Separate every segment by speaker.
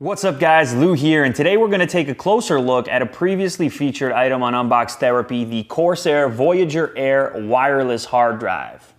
Speaker 1: What's up guys, Lou here, and today we're going to take a closer look at a previously featured item on Unbox Therapy, the Corsair Voyager Air wireless hard drive.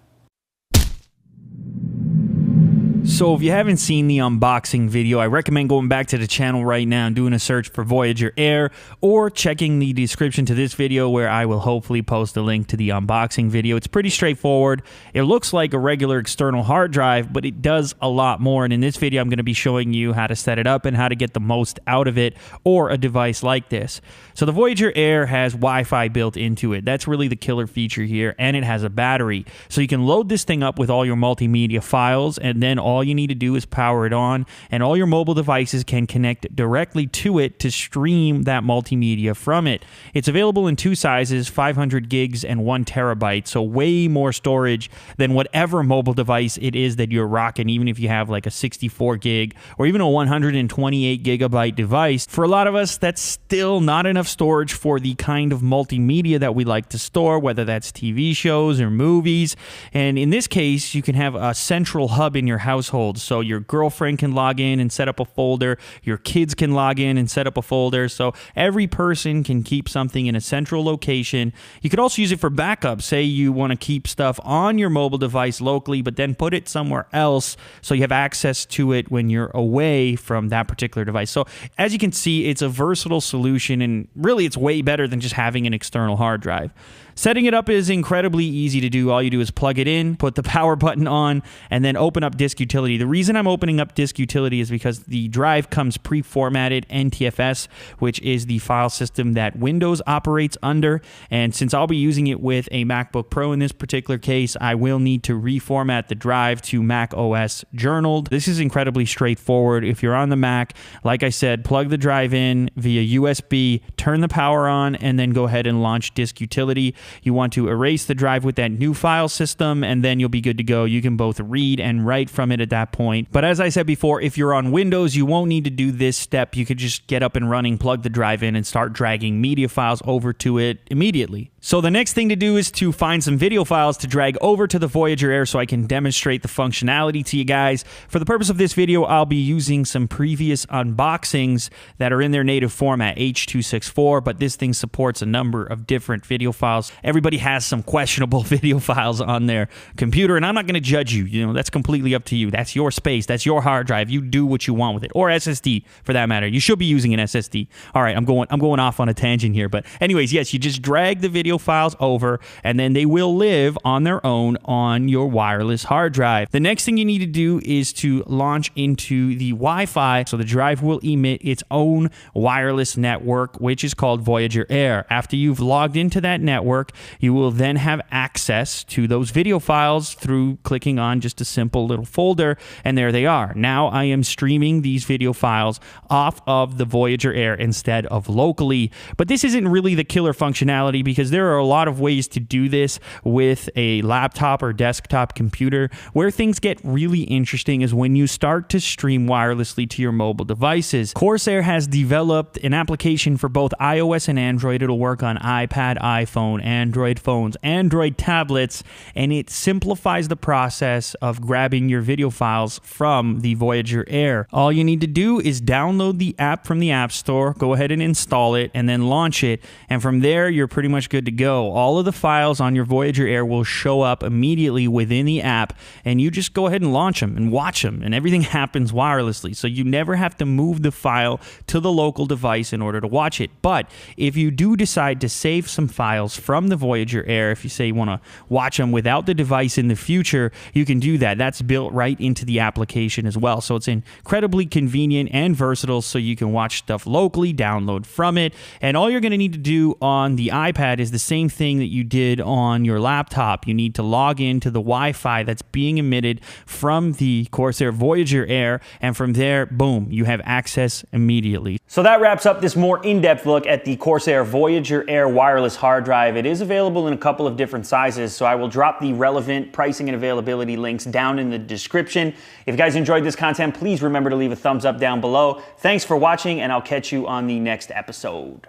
Speaker 1: So if you haven't seen the unboxing video, I recommend going back to the channel right now and doing a search for Voyager Air, or checking the description to this video where I will hopefully post a link to the unboxing video. It's pretty straightforward. It looks like a regular external hard drive, but it does a lot more, and in this video I'm going to be showing you how to set it up and how to get the most out of it, or a device like this. So the Voyager Air has Wi-Fi built into it. That's really the killer feature here, and it has a battery. So you can load this thing up with all your multimedia files, and then all you need to do is power it on, and all your mobile devices can connect directly to it to stream that multimedia from it. It's available in two sizes, 500 gigs and 1 terabyte, so way more storage than whatever mobile device it is that you're rocking, even if you have like a 64 gig or even a 128 gigabyte device. For a lot of us, that's still not enough storage for the kind of multimedia that we like to store, whether that's TV shows or movies. And in this case, you can have a central hub in your household. So your girlfriend can log in and set up a folder, your kids can log in and set up a folder, so every person can keep something in a central location. You could also use it for backup. Say you want to keep stuff on your mobile device locally, but then put it somewhere else so you have access to it when you're away from that particular device. So as you can see, it's a versatile solution, and really it's way better than just having an external hard drive. Setting it up is incredibly easy to do. All you do is plug it in, put the power button on, and then open up Disk Utility. The reason I'm opening up Disk Utility is because the drive comes pre-formatted NTFS, which is the file system that Windows operates under. And since I'll be using it with a MacBook Pro in this particular case, I will need to reformat the drive to Mac OS journaled. This is incredibly straightforward. If you're on the Mac, like I said, plug the drive in via USB, turn the power on, and then go ahead and launch Disk Utility. You want to erase the drive with that new file system, and then you'll be good to go. You can both read and write from it at that point. But as I said before, if you're on Windows, you won't need to do this step. You could just get up and running, plug the drive in, and start dragging media files over to it immediately. So the next thing to do is to find some video files to drag over to the Voyager Air so I can demonstrate the functionality to you guys. For the purpose of this video, I'll be using some previous unboxings that are in their native format, H.264, but this thing supports a number of different video files. Everybody has some questionable video files on their computer, and I'm not going to judge you. You know, that's completely up to you. That's your space. That's your hard drive. You do what you want with it, or SSD for that matter. You should be using an SSD. All right, I'm going off on a tangent here, but anyways, yes, you just drag the video files over, and then they will live on their own on your wireless hard drive. The next thing you need to do is to launch into the Wi-Fi, so the drive will emit its own wireless network, which is called Voyager Air. After you've logged into that network, you will then have access to those video files through clicking on just a simple little folder, and there they are. Now I am streaming these video files off of the Voyager Air instead of locally, but this isn't really the killer functionality, because there are a lot of ways to do this with a laptop or desktop computer. Where things get really interesting is when you start to stream wirelessly to your mobile devices. Corsair has developed an application for both iOS and Android. It'll work on iPad, iPhone, Android phones, Android tablets, and it simplifies the process of grabbing your video files from the Voyager Air. All you need to do is download the app from the App Store, go ahead and install it, and then launch it, and from there you're pretty much good to go. All of the files on your Voyager Air will show up immediately within the app, and you just go ahead and launch them and watch them, and everything happens wirelessly, so you never have to move the file to the local device in order to watch it. But if you do decide to save some files from the Voyager Air, if you say you want to watch them without the device in the future, you can do that. That's built right into the application as well, so it's incredibly convenient and versatile, so you can watch stuff locally, download from it, and all you're going to need to do on the iPad is the same thing that you did on your laptop. You need to log into the Wi-Fi that's being emitted from the Corsair Voyager Air, and from there, boom, you have access immediately. So that wraps up this more in-depth look at the Corsair Voyager Air wireless hard drive. It is available in a couple of different sizes, so I will drop the relevant pricing and availability links down in the description. If you guys enjoyed this content, please remember to leave a thumbs up down below. Thanks for watching, and I'll catch you on the next episode.